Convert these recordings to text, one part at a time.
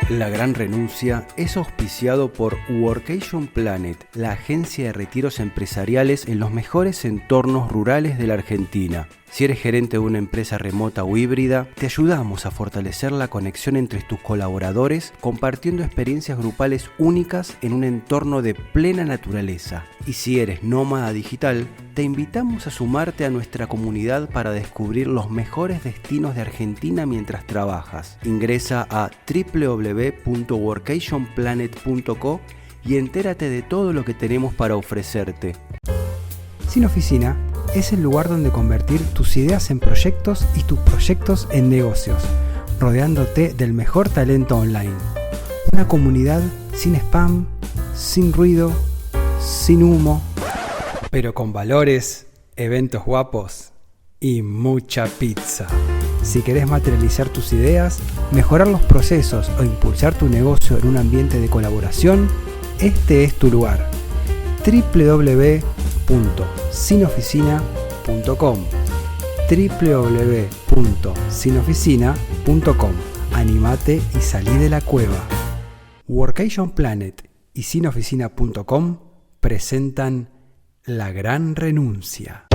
La Gran Renuncia es auspiciado por Workation Planet, la agencia de retiros empresariales en los mejores entornos rurales de la Argentina. Si eres gerente de una empresa remota o híbrida, te ayudamos a fortalecer la conexión entre tus colaboradores compartiendo experiencias grupales únicas en un entorno de plena naturaleza. Y si eres nómada digital, te invitamos a sumarte a nuestra comunidad para descubrir los mejores destinos de Argentina mientras trabajas. Ingresa a www.workationplanet.co y entérate de todo lo que tenemos para ofrecerte. Sin Oficina es el lugar donde convertir tus ideas en proyectos y tus proyectos en negocios, rodeándote del mejor talento online. Una comunidad sin spam, sin ruido, sin humo, pero con valores, eventos guapos y mucha pizza. Si querés materializar tus ideas, mejorar los procesos o impulsar tu negocio en un ambiente de colaboración, este es tu lugar. www.sinoficina.com www.sinoficina.com. Animate y salí de la cueva. Workation Planet y sinoficina.com presentan La Gran Renuncia.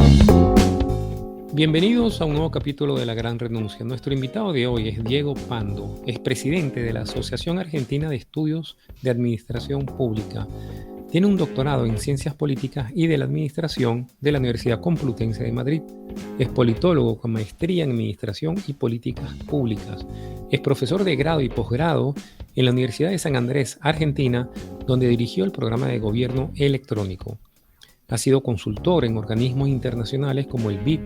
Bienvenidos a un nuevo capítulo de La Gran Renuncia. Nuestro invitado de hoy es Diego Pando, expresidente de la Asociación Argentina de Estudios de Administración Pública. Tiene un doctorado en Ciencias Políticas y de la Administración de la Universidad Complutense de Madrid. Es politólogo con maestría en Administración y Políticas Públicas. Es profesor de grado y posgrado en la Universidad de San Andrés, Argentina, donde dirigió el programa de gobierno electrónico. Ha sido consultor en organismos internacionales como el BID,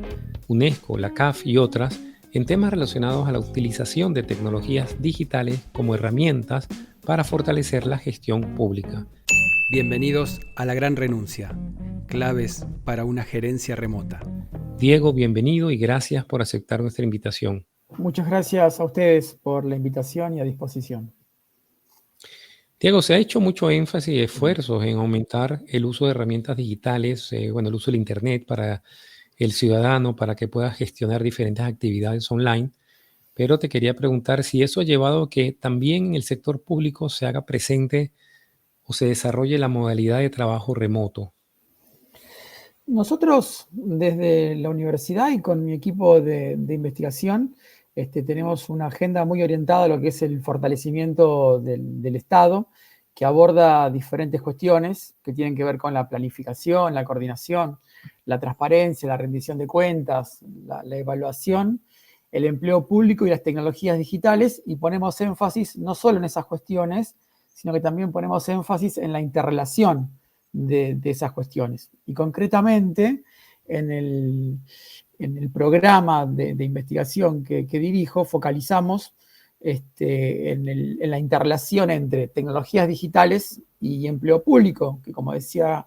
UNESCO, la CAF y otras en temas relacionados a la utilización de tecnologías digitales como herramientas para fortalecer la gestión pública. Bienvenidos a La Gran Renuncia, claves para una gerencia remota. Diego, bienvenido y gracias por aceptar nuestra invitación. Muchas gracias a ustedes por la invitación y a disposición. Diego, se ha hecho mucho énfasis y esfuerzos en aumentar el uso de herramientas digitales, el uso del Internet para el ciudadano, para que pueda gestionar diferentes actividades online. Pero te quería preguntar si eso ha llevado a que también en el sector público se haga presente o se desarrolle la modalidad de trabajo remoto. Nosotros desde la universidad y con mi equipo de investigación tenemos una agenda muy orientada a lo que es el fortalecimiento del Estado, que aborda diferentes cuestiones que tienen que ver con la planificación, la coordinación, la transparencia, la rendición de cuentas, la evaluación, el empleo público y las tecnologías digitales, y ponemos énfasis no solo en esas cuestiones, sino que también ponemos énfasis en la interrelación de esas cuestiones. Y concretamente, en el programa de investigación que dirijo, focalizamos en la interrelación entre tecnologías digitales y empleo público, que como decía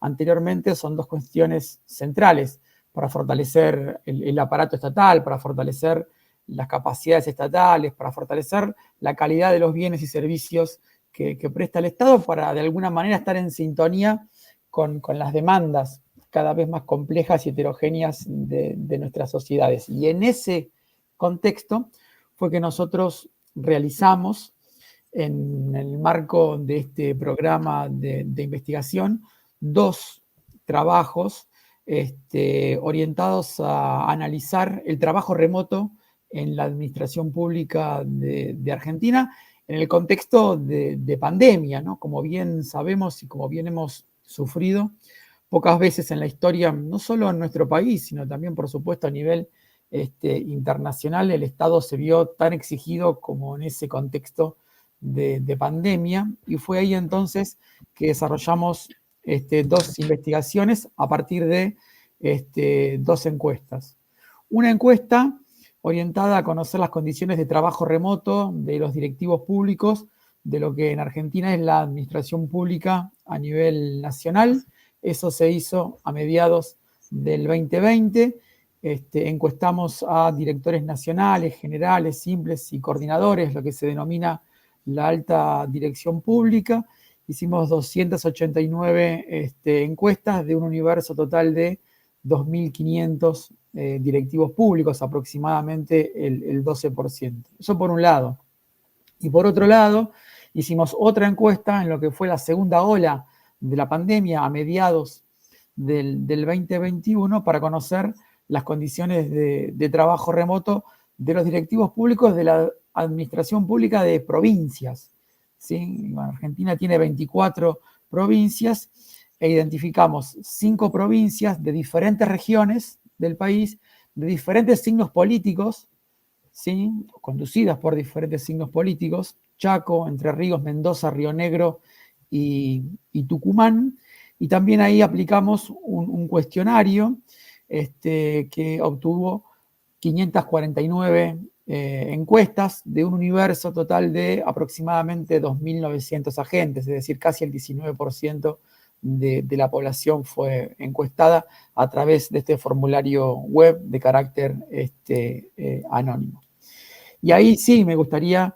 anteriormente, son dos cuestiones centrales para fortalecer el aparato estatal, para fortalecer las capacidades estatales, para fortalecer la calidad de los bienes y servicios que presta el Estado, para de alguna manera estar en sintonía con las demandas cada vez más complejas y heterogéneas de nuestras sociedades. Y en ese contexto fue que nosotros realizamos, en el marco de este programa de investigación, dos trabajos orientados a analizar el trabajo remoto en la administración pública de Argentina en el contexto de pandemia, ¿no? Como bien sabemos y como bien hemos sufrido pocas veces en la historia, no solo en nuestro país, sino también, por supuesto, a nivel internacional, el Estado se vio tan exigido como en ese contexto de pandemia, y fue ahí entonces que desarrollamos dos investigaciones a partir de dos encuestas. Una encuesta orientada a conocer las condiciones de trabajo remoto de los directivos públicos de lo que en Argentina es la administración pública a nivel nacional. Eso se hizo a mediados del 2020. Encuestamos a directores nacionales, generales, simples y coordinadores, lo que se denomina la alta dirección pública. Hicimos 289 encuestas de un universo total de 2.500 directivos públicos, aproximadamente el 12%. Eso por un lado. Y por otro lado, hicimos otra encuesta en lo que fue la segunda ola de la pandemia a mediados del 2021 para conocer las condiciones de trabajo remoto de los directivos públicos de la administración pública de provincias. ¿Sí? Bueno, Argentina tiene 24 provincias e identificamos 5 provincias de diferentes regiones del país, de diferentes signos políticos, ¿sí? Conducidas por diferentes signos políticos: Chaco, Entre Ríos, Mendoza, Río Negro y Tucumán. Y también ahí aplicamos un cuestionario que obtuvo 549 encuestas de un universo total de aproximadamente 2.900 agentes, es decir, casi el 19% de la población fue encuestada a través de este formulario web de carácter anónimo. Y ahí sí me gustaría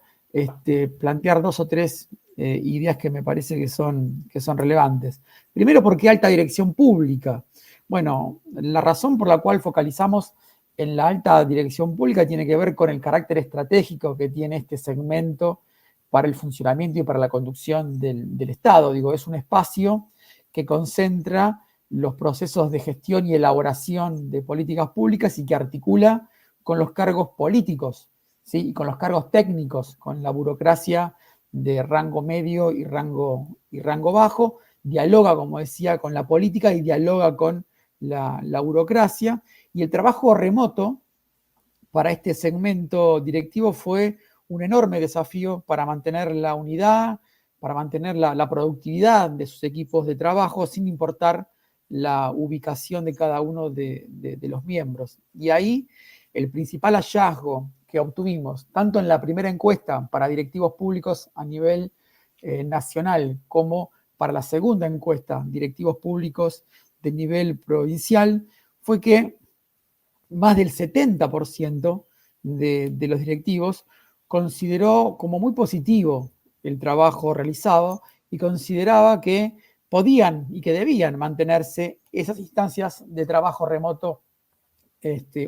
plantear 2 o 3 ideas que me parece que son relevantes. Primero, ¿por qué alta dirección pública? Bueno, la razón por la cual focalizamos en la alta dirección pública tiene que ver con el carácter estratégico que tiene este segmento para el funcionamiento y para la conducción del Estado. Digo, es un espacio que concentra los procesos de gestión y elaboración de políticas públicas y que articula con los cargos políticos, ¿sí? Y con los cargos técnicos, con la burocracia de rango medio y rango bajo, dialoga, como decía, con la política y dialoga con la burocracia. Y el trabajo remoto para este segmento directivo fue un enorme desafío para mantener la unidad, para mantener la productividad de sus equipos de trabajo, sin importar la ubicación de cada uno de los miembros. Y ahí el principal hallazgo que obtuvimos, tanto en la primera encuesta para directivos públicos a nivel nacional, como para la segunda encuesta, directivos públicos de nivel provincial, fue que más del 70% de los directivos consideró como muy positivo el trabajo realizado y consideraba que podían y que debían mantenerse esas instancias de trabajo remoto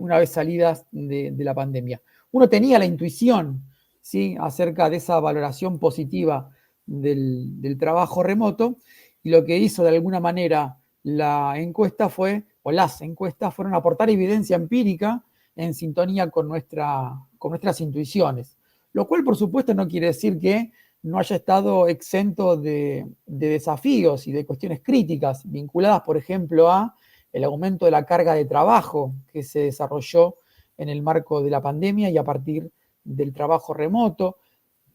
una vez salidas de la pandemia. Uno tenía la intuición, ¿sí?, acerca de esa valoración positiva del trabajo remoto, y lo que hizo de alguna manera la encuesta fue, o las encuestas fueron aportar evidencia empírica en sintonía con nuestras intuiciones. Lo cual, por supuesto, no quiere decir que no haya estado exento de desafíos y de cuestiones críticas vinculadas, por ejemplo, a el aumento de la carga de trabajo que se desarrolló en el marco de la pandemia y a partir del trabajo remoto,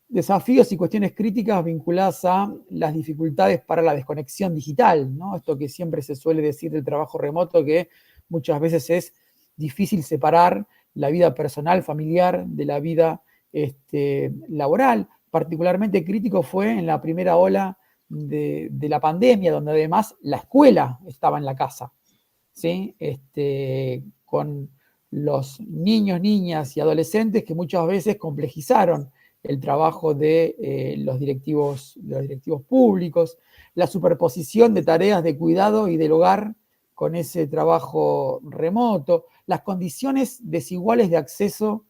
desafíos y cuestiones críticas vinculadas a las dificultades para la desconexión digital, ¿no? Esto que siempre se suele decir del trabajo remoto, que muchas veces es difícil separar la vida personal, familiar, de la vida laboral. Particularmente crítico fue en la primera ola de la pandemia, donde además la escuela estaba en la casa, ¿sí? Con los niños, niñas y adolescentes que muchas veces complejizaron el trabajo de los directivos públicos, la superposición de tareas de cuidado y del hogar con ese trabajo remoto, las condiciones desiguales de acceso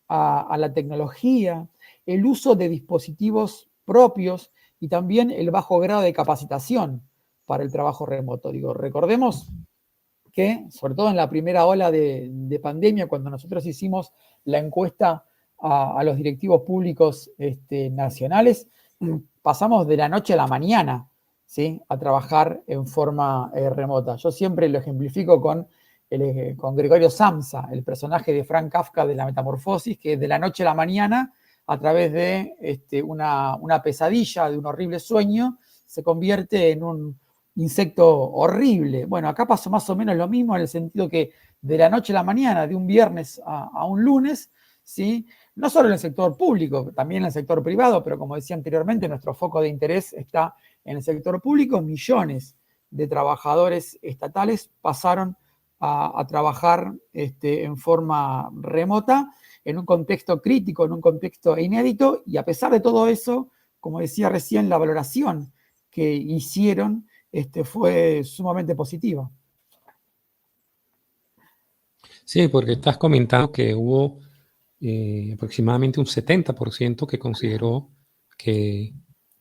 a la tecnología, el uso de dispositivos propios y también el bajo grado de capacitación para el trabajo remoto. Digo, recordemos que, sobre todo en la primera ola de pandemia, cuando nosotros hicimos la encuesta a los directivos públicos nacionales, pasamos de la noche a la mañana, ¿sí?, a trabajar en forma remota. Yo siempre lo ejemplifico con Gregorio Samsa, el personaje de Franz Kafka de La Metamorfosis, que de la noche a la mañana, a través de una pesadilla, de un horrible sueño, se convierte en un insecto horrible. Bueno, acá pasó más o menos lo mismo, en el sentido que de la noche a la mañana, de un viernes a un lunes, ¿sí?, no solo en el sector público, también en el sector privado, pero como decía anteriormente, nuestro foco de interés está en el sector público. Millones de trabajadores estatales pasaron a trabajar en forma remota, en un contexto crítico, en un contexto inédito, y a pesar de todo eso, como decía recién, la valoración que hicieron fue sumamente positiva. Sí, porque estás comentando que hubo aproximadamente un 70% que consideró que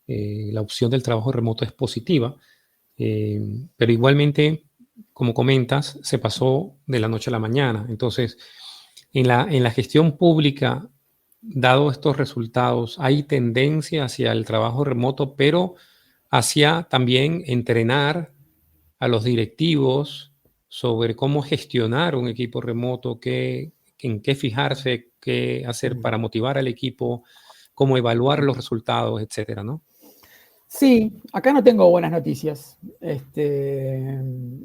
la opción del trabajo remoto es positiva, pero igualmente, como comentas, se pasó de la noche a la mañana. Entonces, en la gestión pública, dado estos resultados, hay tendencia hacia el trabajo remoto, pero hacia también entrenar a los directivos sobre cómo gestionar un equipo remoto, en qué fijarse, qué hacer para motivar al equipo, cómo evaluar los resultados, etcétera, ¿no? Sí, acá no tengo buenas noticias.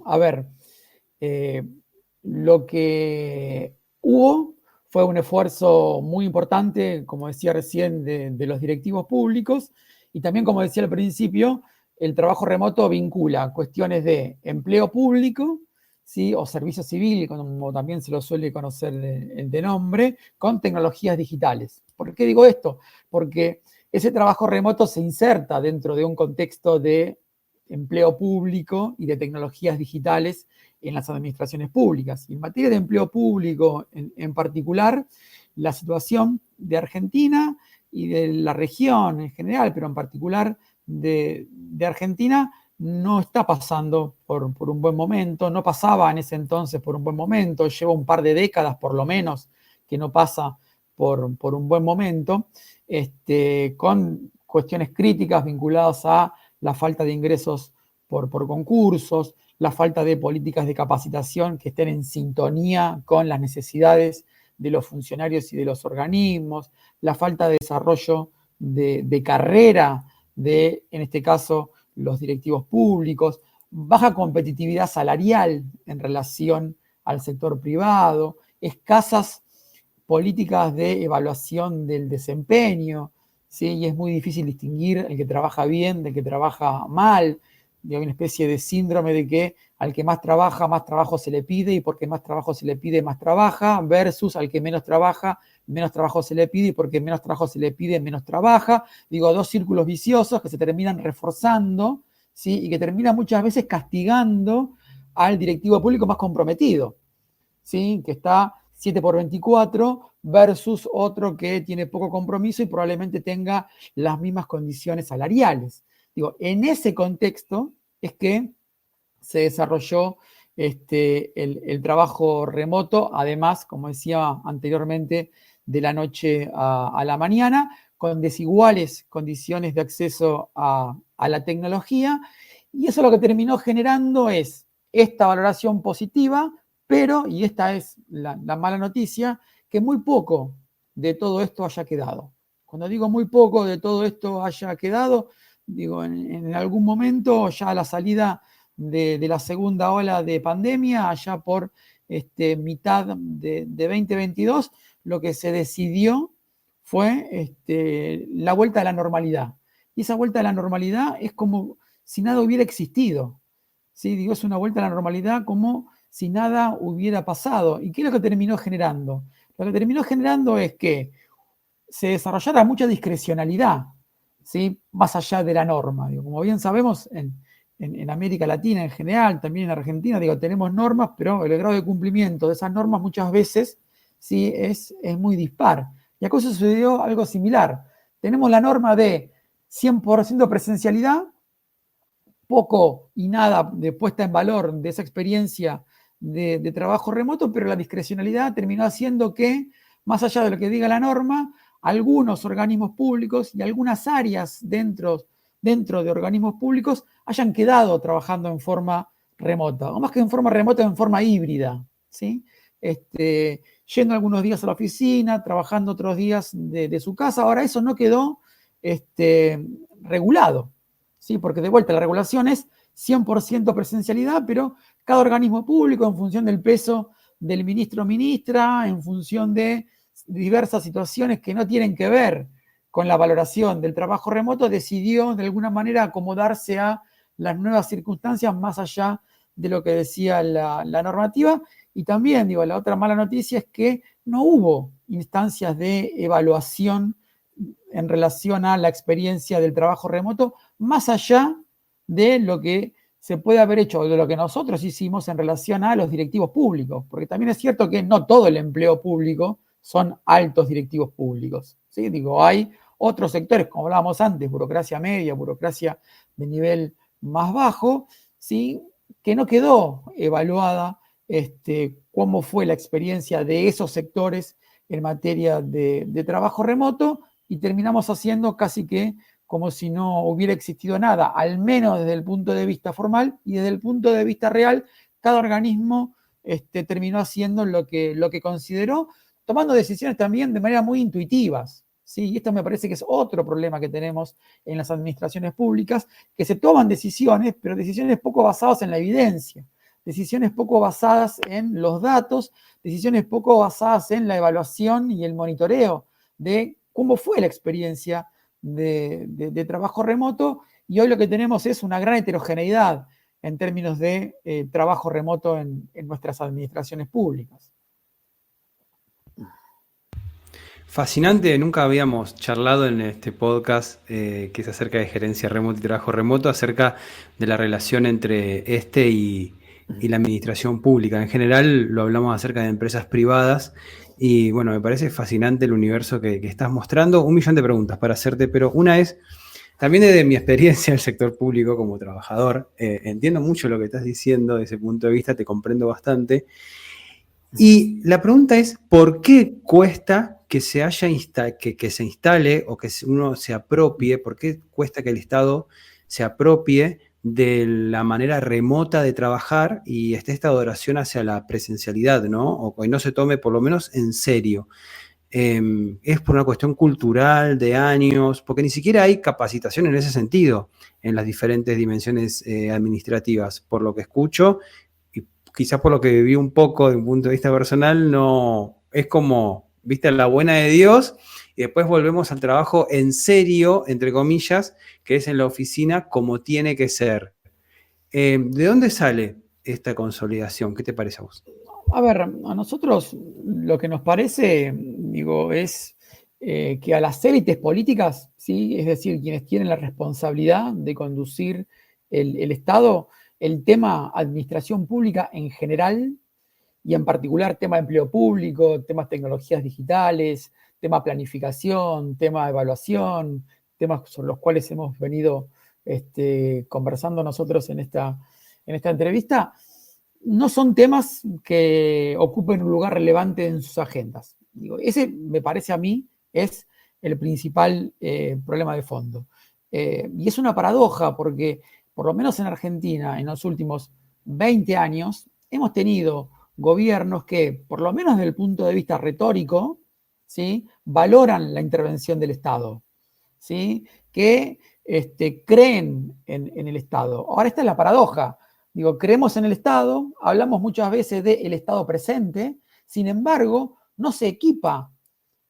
A ver, lo que hubo fue un esfuerzo muy importante, como decía recién, de los directivos públicos y también, como decía al principio, el trabajo remoto vincula cuestiones de empleo público, ¿sí? O servicio civil, como también se lo suele conocer de nombre, con tecnologías digitales. ¿Por qué digo esto? Porque ese trabajo remoto se inserta dentro de un contexto de empleo público y de tecnologías digitales en las administraciones públicas. Y en materia de empleo público en particular, la situación de Argentina y de la región en general, pero en particular de Argentina, no está pasando por un buen momento, no pasaba en ese entonces por un buen momento, lleva un par de décadas por lo menos que no pasa por un buen momento, con cuestiones críticas vinculadas a la falta de ingresos por concursos, la falta de políticas de capacitación que estén en sintonía con las necesidades de los funcionarios y de los organismos, la falta de desarrollo de carrera de, en este caso, los directivos públicos, baja competitividad salarial en relación al sector privado, escasas políticas de evaluación del desempeño, ¿sí? Y es muy difícil distinguir el que trabaja bien del que trabaja mal. Y hay una especie de síndrome de que al que más trabajo se le pide, y porque más trabajo se le pide, más trabaja, versus al que menos trabaja, menos trabajo se le pide, y porque menos trabajo se le pide, menos trabaja. Digo, dos círculos viciosos que se terminan reforzando, ¿sí? Y que terminan muchas veces castigando al directivo público más comprometido, ¿sí? Que está 7x24 versus otro que tiene poco compromiso y probablemente tenga las mismas condiciones salariales. Digo, en ese contexto es que se desarrolló el trabajo remoto, además, como decía anteriormente, de la noche a la mañana, con desiguales condiciones de acceso a la tecnología, y eso lo que terminó generando es esta valoración positiva, pero, y esta es la mala noticia, que muy poco de todo esto haya quedado. Cuando digo muy poco de todo esto haya quedado, digo, en algún momento, ya a la salida de la segunda ola de pandemia, allá por mitad de 2022, lo que se decidió fue la vuelta a la normalidad. Y esa vuelta a la normalidad es como si nada hubiera existido, ¿sí? Digo, es una vuelta a la normalidad como si nada hubiera pasado. ¿Y qué es lo que terminó generando? Lo que terminó generando es que se desarrollara mucha discrecionalidad, ¿sí? Más allá de la norma. Digo, como bien sabemos, en América Latina en general, también en Argentina, digo, tenemos normas, pero el grado de cumplimiento de esas normas muchas veces, ¿sí? es muy dispar. Y acá sucedió algo similar. Tenemos la norma de 100% presencialidad, poco y nada de puesta en valor de esa experiencia de trabajo remoto, pero la discrecionalidad terminó haciendo que, más allá de lo que diga la norma, algunos organismos públicos y algunas áreas dentro de organismos públicos hayan quedado trabajando en forma remota, o más que en forma remota, en forma híbrida, ¿sí? Yendo algunos días a la oficina, trabajando otros días de su casa. Ahora eso no quedó regulado, ¿sí? Porque de vuelta la regulación es 100% presencialidad, pero cada organismo público, en función del peso del ministro o ministra, en función de diversas situaciones que no tienen que ver con la valoración del trabajo remoto, decidió de alguna manera acomodarse a las nuevas circunstancias más allá de lo que decía la normativa. Y también, digo, la otra mala noticia es que no hubo instancias de evaluación en relación a la experiencia del trabajo remoto, más allá de lo que se puede haber hecho, de lo que nosotros hicimos en relación a los directivos públicos, porque también es cierto que no todo el empleo público son altos directivos públicos. ¿Sí? Digo, hay otros sectores, como hablábamos antes, burocracia media, burocracia de nivel más bajo, ¿sí? Que no quedó evaluada cómo fue la experiencia de esos sectores en materia de trabajo remoto, y terminamos haciendo casi que como si no hubiera existido nada, al menos desde el punto de vista formal, y desde el punto de vista real, cada organismo terminó haciendo lo que consideró, tomando decisiones también de manera muy intuitivas. ¿Sí? Y esto me parece que es otro problema que tenemos en las administraciones públicas, que se toman decisiones, pero decisiones poco basadas en la evidencia, decisiones poco basadas en los datos, decisiones poco basadas en la evaluación y el monitoreo de cómo fue la experiencia de trabajo remoto, y hoy lo que tenemos es una gran heterogeneidad en términos de trabajo remoto en nuestras administraciones públicas. Fascinante, nunca habíamos charlado en este podcast que es acerca de gerencia remota y trabajo remoto, acerca de la relación entre y la administración pública. En general lo hablamos acerca de empresas privadas y bueno, me parece fascinante el universo que estás mostrando. Un millón de preguntas para hacerte, pero una es, también desde mi experiencia en el sector público como trabajador, entiendo mucho lo que estás diciendo desde ese punto de vista, te comprendo bastante. Y la pregunta es, ¿por qué cuesta que se instale o que uno se apropie? ¿Por qué cuesta que el Estado se apropie de la manera remota de trabajar y esté esta adoración hacia la presencialidad, ¿no? O que no se tome por lo menos en serio. Es por una cuestión cultural de años, porque ni siquiera hay capacitación en ese sentido en las diferentes dimensiones administrativas, por lo que escucho. Quizás por lo que viví un poco desde un punto de vista personal, no es como, viste, la buena de Dios, y después volvemos al trabajo en serio, entre comillas, que es en la oficina como tiene que ser. ¿De dónde sale esta consolidación? ¿Qué te parece a vos? A ver, a nosotros lo que nos parece, digo, es que a las élites políticas, ¿sí? Es decir, quienes tienen la responsabilidad de conducir el Estado, el tema administración pública en general, y en particular tema de empleo público, temas tecnologías digitales, tema planificación, tema evaluación, temas sobre los cuales hemos venido conversando nosotros en esta entrevista, no son temas que ocupen un lugar relevante en sus agendas. Digo, ese me parece a mí es el principal problema de fondo. Y es una paradoja porque, por lo menos en Argentina, en los últimos 20 años, hemos tenido gobiernos que, por lo menos desde el punto de vista retórico, ¿sí? Valoran la intervención del Estado, ¿sí? Que creen en el Estado. Ahora, esta es la paradoja. Digo, creemos en el Estado, hablamos muchas veces del Estado presente, sin embargo, no se equipa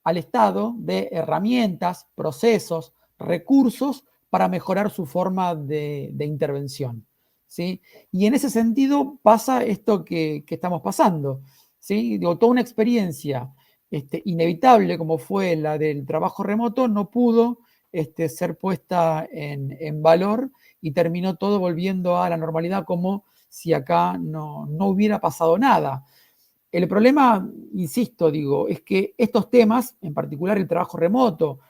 al Estado de herramientas, procesos, recursos para mejorar su forma de intervención, ¿sí? Y en ese sentido pasa esto que estamos pasando, ¿sí? Digo, toda una experiencia inevitable como fue la del trabajo remoto no pudo ser puesta en valor, y terminó todo volviendo a la normalidad como si acá no hubiera pasado nada. El problema, insisto, digo, es que estos temas, en particular el trabajo remoto,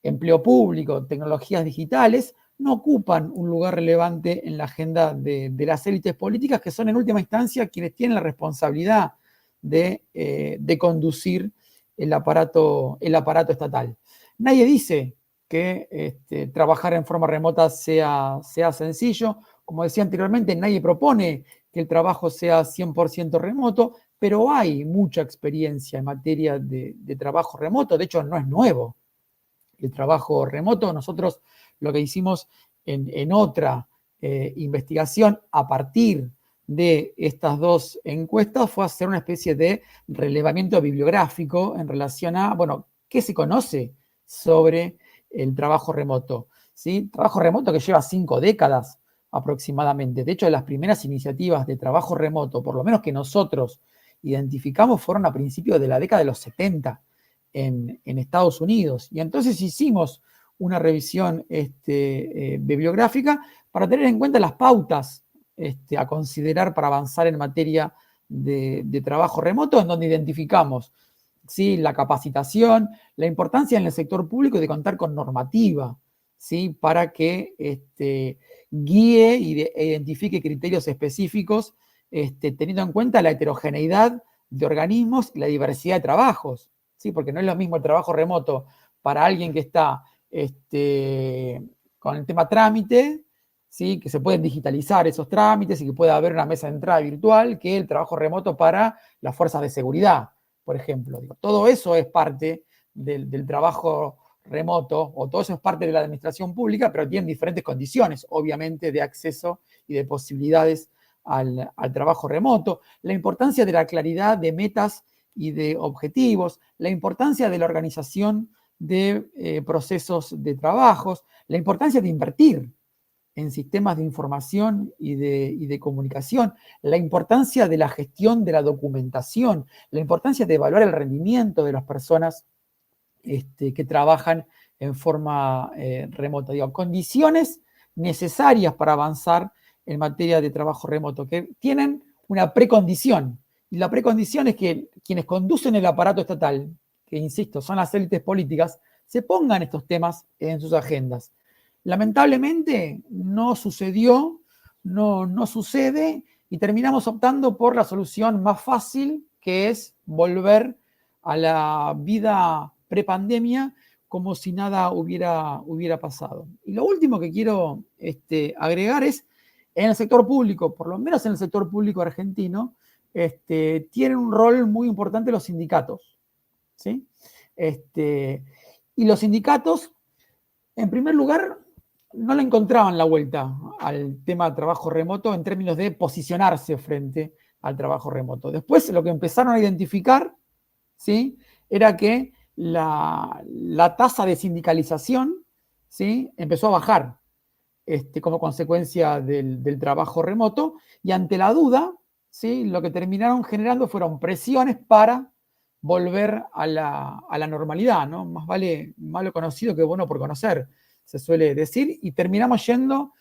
empleo público, tecnologías digitales, no ocupan un lugar relevante en la agenda de las élites políticas, que son en última instancia quienes tienen la responsabilidad de conducir el aparato estatal. Nadie dice que trabajar en forma remota sea sencillo. Como decía anteriormente, nadie propone que el trabajo sea 100% remoto, pero hay mucha experiencia en materia de trabajo remoto. De hecho, no es nuevo el trabajo remoto. Nosotros lo que hicimos en otra investigación a partir de estas dos encuestas fue hacer una especie de relevamiento bibliográfico en relación a, bueno, ¿qué se conoce sobre el trabajo remoto? ¿Sí? Trabajo remoto que lleva 5 décadas aproximadamente. De hecho, las primeras iniciativas de trabajo remoto, por lo menos que nosotros identificamos, fueron a principios de la década de los 70 en Estados Unidos. Y entonces hicimos una revisión bibliográfica para tener en cuenta las pautas a considerar para avanzar en materia de trabajo remoto, en donde identificamos ¿sí? La capacitación, la importancia en el sector público de contar con normativa, ¿sí? Para que guíe e identifique criterios específicos, teniendo en cuenta la heterogeneidad de organismos y la diversidad de trabajos, ¿sí? Porque no es lo mismo el trabajo remoto para alguien que está con el tema trámite, ¿sí? Que se pueden digitalizar esos trámites y que pueda haber una mesa de entrada virtual, que el trabajo remoto para las fuerzas de seguridad, por ejemplo. Digo, todo eso es parte del trabajo remoto, o todo eso es parte de la administración pública, pero tienen diferentes condiciones, obviamente, de acceso y de posibilidades al trabajo remoto. La importancia de la claridad de metas y de objetivos, la importancia de la organización de procesos de trabajos, la importancia de invertir en sistemas de información y de comunicación, la importancia de la gestión de la documentación, la importancia de evaluar el rendimiento de las personas que trabajan en forma remota. Digo, condiciones necesarias para avanzar en materia de trabajo remoto, que tienen una precondición. Y la precondición es que quienes conducen el aparato estatal, que insisto, son las élites políticas, se pongan estos temas en sus agendas. Lamentablemente no sucedió, no sucede, y terminamos optando por la solución más fácil, que es volver a la vida prepandemia como si nada hubiera pasado. Y lo último que quiero agregar es, en el sector público, por lo menos en el sector público argentino, tienen un rol muy importante los sindicatos, ¿sí? Y los sindicatos, en primer lugar, no le encontraban la vuelta al tema de trabajo remoto en términos de posicionarse frente al trabajo remoto. Después, lo que empezaron a identificar, ¿sí? Era que la tasa de sindicalización, ¿sí? Empezó a bajar como consecuencia del trabajo remoto, y ante la duda, ¿sí? Lo que terminaron generando fueron presiones para volver a la normalidad, ¿no? Más vale malo conocido que bueno por conocer, se suele decir, y terminamos yendo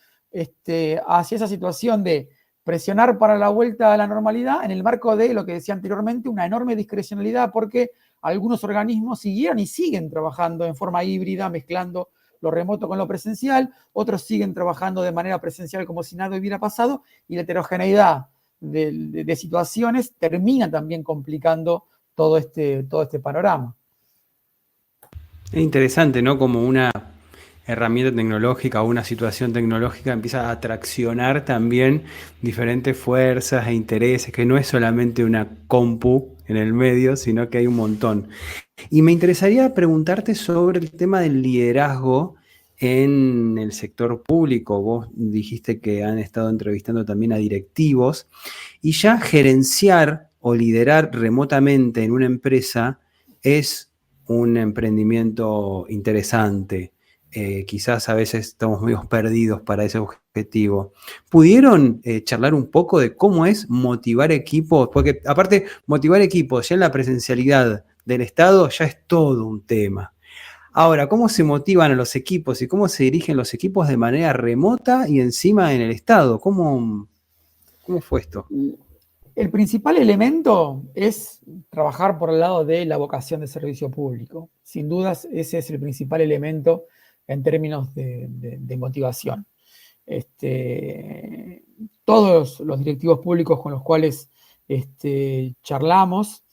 hacia esa situación de presionar para la vuelta a la normalidad en el marco de lo que decía anteriormente, una enorme discrecionalidad, porque algunos organismos siguieron y siguen trabajando en forma híbrida, mezclando lo remoto con lo presencial, otros siguen trabajando de manera presencial como si nada hubiera pasado, y la heterogeneidad de situaciones termina también complicando todo este panorama. Es interesante, ¿no? Como una herramienta tecnológica o una situación tecnológica empieza a traccionar también diferentes fuerzas e intereses, que no es solamente una compu en el medio, sino que hay un montón. Y me interesaría preguntarte sobre el tema del liderazgo en el sector público. Vos dijiste que han estado entrevistando también a directivos, y ya gerenciar o liderar remotamente en una empresa es un emprendimiento interesante. Quizás a veces estamos medio perdidos para ese objetivo. ¿Pudieron charlar un poco de cómo es motivar equipos? Porque aparte, motivar equipos ya en la presencialidad del Estado ya es todo un tema. Ahora, ¿cómo se motivan a los equipos y cómo se dirigen los equipos de manera remota y encima en el Estado? ¿Cómo fue esto? El principal elemento es trabajar por el lado de la vocación de servicio público. Sin dudas, ese es el principal elemento en términos de motivación. Todos los directivos públicos con los cuales charlamos,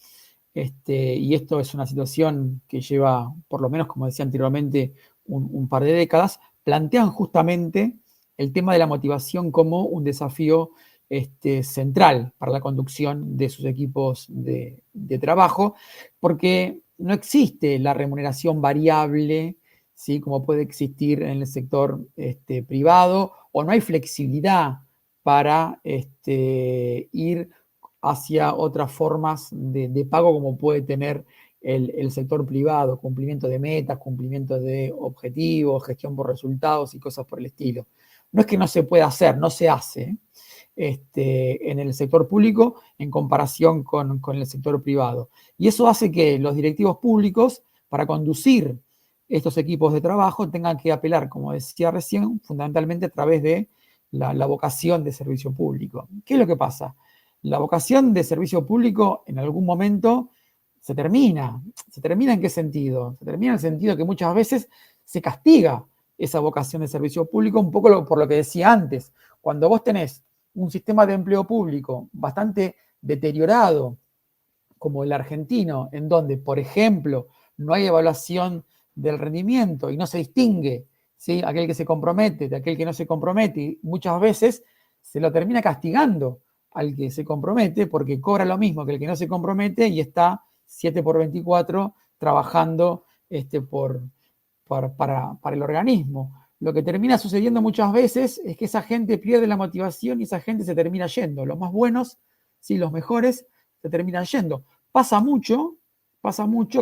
y esto es una situación que lleva, por lo menos, como decía anteriormente, un par de décadas, plantean justamente el tema de la motivación como un desafío central para la conducción de sus equipos de trabajo, porque no existe la remuneración variable, ¿sí? Como puede existir en el sector privado, o no hay flexibilidad para ir hacia otras formas de pago como puede tener el sector privado, cumplimiento de metas, cumplimiento de objetivos, gestión por resultados y cosas por el estilo. No es que no se pueda hacer, no se hace en el sector público en comparación con el sector privado. Y eso hace que los directivos públicos, para conducir estos equipos de trabajo, tengan que apelar, como decía recién, fundamentalmente a través de la vocación de servicio público. ¿Qué es lo que pasa? La vocación de servicio público en algún momento se termina. ¿Se termina en qué sentido? Se termina en el sentido que muchas veces se castiga esa vocación de servicio público, un poco por lo que decía antes. Cuando vos tenés un sistema de empleo público bastante deteriorado, como el argentino, en donde, por ejemplo, no hay evaluación del rendimiento y no se distingue, ¿sí?, aquel que se compromete de aquel que no se compromete, y muchas veces se lo termina castigando al que se compromete porque cobra lo mismo que el que no se compromete y está 7x24 trabajando para el organismo. Lo que termina sucediendo muchas veces es que esa gente pierde la motivación y esa gente se termina yendo. Los más buenos, sí, los mejores, se terminan yendo. Pasa mucho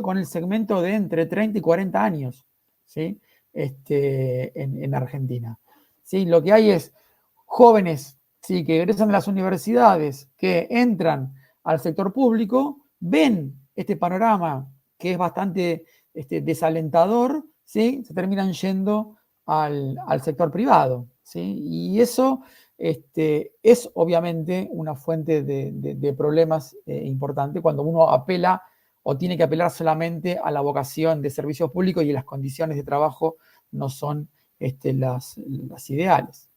con el segmento de entre 30 y 40 años, ¿sí? En Argentina. ¿Sí? Lo que hay es jóvenes, ¿sí?, que egresan de las universidades, que entran al sector público, ven este panorama que es bastante desalentador, ¿sí?, se terminan yendo al sector privado, ¿sí? Y eso es obviamente una fuente de problemas importante cuando uno apela o tiene que apelar solamente a la vocación de servicios públicos y las condiciones de trabajo no son las ideales.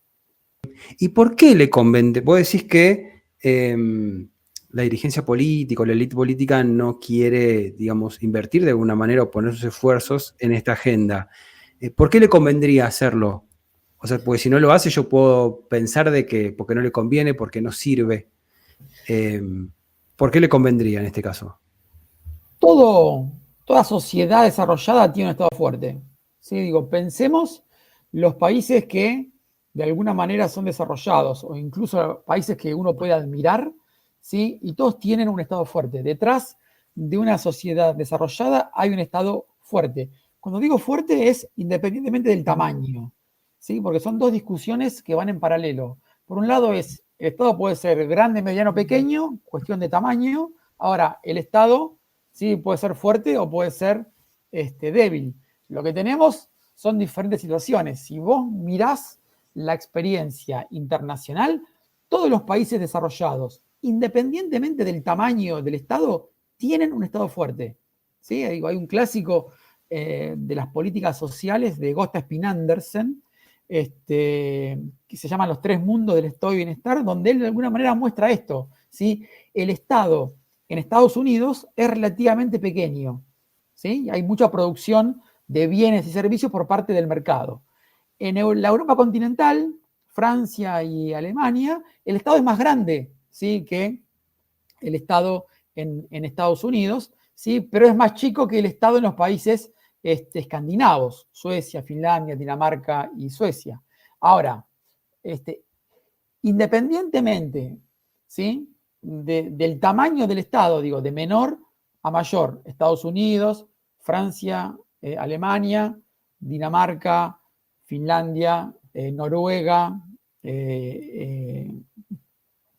¿Y por qué le convence? Vos decís que la dirigencia política o la élite política no quiere, digamos, invertir de alguna manera o poner sus esfuerzos en esta agenda. ¿Por qué le convendría hacerlo? O sea, porque si no lo hace yo puedo pensar de que porque no le conviene, porque no sirve. ¿Por qué le convendría en este caso? Toda sociedad desarrollada tiene un Estado fuerte. ¿Sí? Digo, pensemos los países que de alguna manera son desarrollados o incluso países que uno puede admirar, ¿sí?, y todos tienen un Estado fuerte. Detrás de una sociedad desarrollada hay un Estado fuerte. Cuando digo fuerte es independientemente del tamaño, ¿sí?, porque son dos discusiones que van en paralelo. Por un lado el Estado puede ser grande, mediano, pequeño, cuestión de tamaño. Ahora, el Estado, sí, puede ser fuerte o puede ser débil. Lo que tenemos son diferentes situaciones. Si vos mirás la experiencia internacional, todos los países desarrollados, independientemente del tamaño del Estado, tienen un Estado fuerte. ¿Sí? Hay un clásico de las políticas sociales de Gösta Spin-Andersen, que se llama Los tres mundos del estado de bienestar, donde él de alguna manera muestra esto, ¿sí? El Estado en Estados Unidos es relativamente pequeño, ¿sí? Hay mucha producción de bienes y servicios por parte del mercado. En la Europa continental, Francia y Alemania, el Estado es más grande, ¿sí?, que el Estado en Estados Unidos, ¿sí?, pero es más chico que el Estado en los países escandinavos, Suecia, Finlandia, Dinamarca y Suecia. Ahora, independientemente, ¿sí?, del tamaño del Estado, digo, de menor a mayor, Estados Unidos, Francia, Alemania, Dinamarca, Finlandia, Noruega,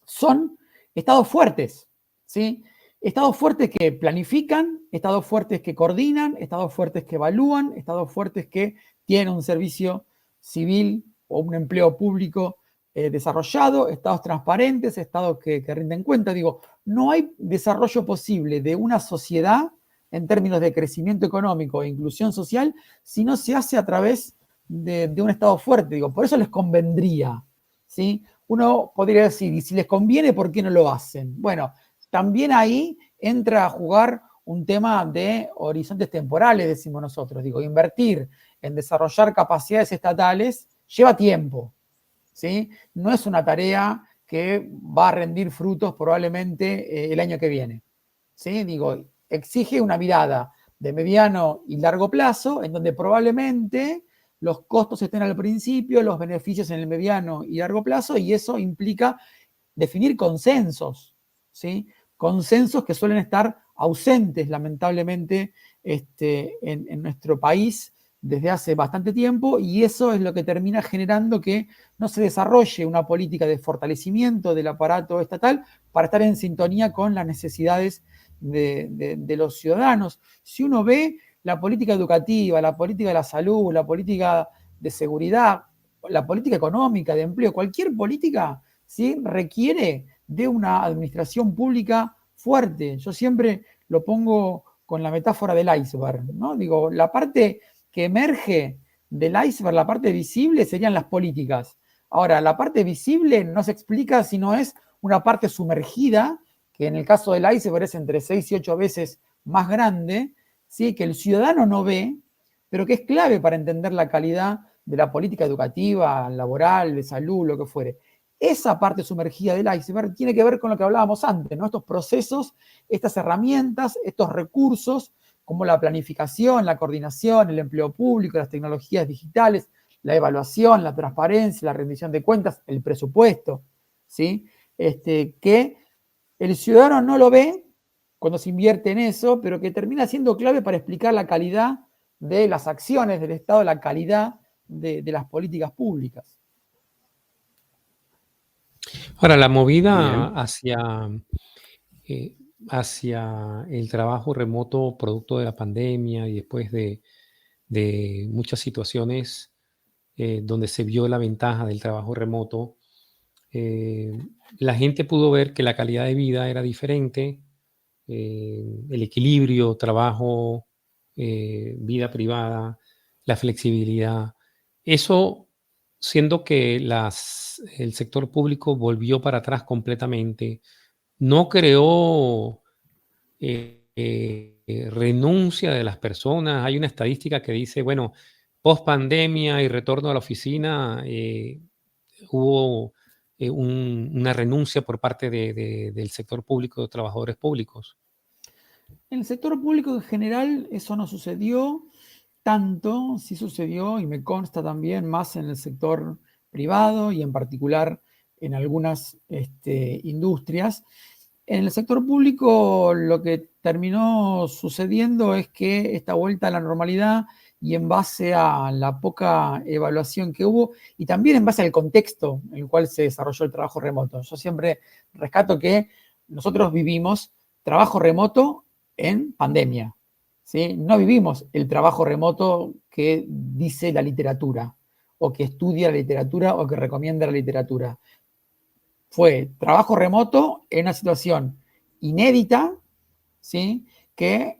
son estados fuertes, ¿sí? Estados fuertes que planifican, estados fuertes que coordinan, estados fuertes que evalúan, estados fuertes que tienen un servicio civil o un empleo público desarrollado, estados transparentes, estados que rinden cuenta. Digo, no hay desarrollo posible de una sociedad en términos de crecimiento económico e inclusión social si no se hace a través de un Estado fuerte. Digo, por eso les convendría, ¿sí? Uno podría decir, y si les conviene, ¿por qué no lo hacen? Bueno, también ahí entra a jugar un tema de horizontes temporales, decimos nosotros. Digo, invertir en desarrollar capacidades estatales lleva tiempo, ¿sí? No es una tarea que va a rendir frutos probablemente el año que viene, ¿sí? Digo, exige una mirada de mediano y largo plazo, en donde probablemente los costos estén al principio, los beneficios en el mediano y largo plazo, y eso implica definir consensos, ¿sí? Consensos que suelen estar ausentes, lamentablemente, en nuestro país desde hace bastante tiempo, y eso es lo que termina generando que no se desarrolle una política de fortalecimiento del aparato estatal para estar en sintonía con las necesidades de los ciudadanos. Si uno ve la política educativa, la política de la salud, la política de seguridad, la política económica, de empleo, cualquier política, ¿sí?, requiere de una administración pública fuerte. Yo siempre lo pongo con la metáfora del iceberg, ¿no? Digo, la parte que emerge del iceberg, la parte visible, serían las políticas. Ahora, la parte visible no se explica si no es una parte sumergida, que en el caso del iceberg es entre 6 y 8 veces más grande, ¿sí? Que el ciudadano no ve, pero que es clave para entender la calidad de la política educativa, laboral, de salud, lo que fuere. Esa parte sumergida del iceberg tiene que ver con lo que hablábamos antes, ¿no? Estos procesos, estas herramientas, estos recursos, como la planificación, la coordinación, el empleo público, las tecnologías digitales, la evaluación, la transparencia, la rendición de cuentas, el presupuesto, ¿sí? Que el ciudadano no lo ve cuando se invierte en eso, pero que termina siendo clave para explicar la calidad de las acciones del Estado, la calidad de las políticas públicas. Ahora, la movida hacia el trabajo remoto producto de la pandemia y después de muchas situaciones donde se vio la ventaja del trabajo remoto, la gente pudo ver que la calidad de vida era diferente, el equilibrio, trabajo, vida privada, la flexibilidad. Eso, siendo que el sector público volvió para atrás completamente, no creó renuncia de las personas. Hay una estadística que dice, bueno, post pandemia y retorno a la oficina, hubo una renuncia por parte del sector público, de trabajadores públicos. En el sector público en general eso no sucedió tanto, sí sucedió, y me consta también, más en el sector privado y en particular en algunas industrias. En el sector público lo que terminó sucediendo es que esta vuelta a la normalidad, y en base a la poca evaluación que hubo y también en base al contexto en el cual se desarrolló el trabajo remoto. Yo siempre rescato que nosotros vivimos trabajo remoto en pandemia, ¿sí? No vivimos el trabajo remoto que dice la literatura, o que estudia la literatura, o que recomienda la literatura. Fue trabajo remoto en una situación inédita, ¿sí? Que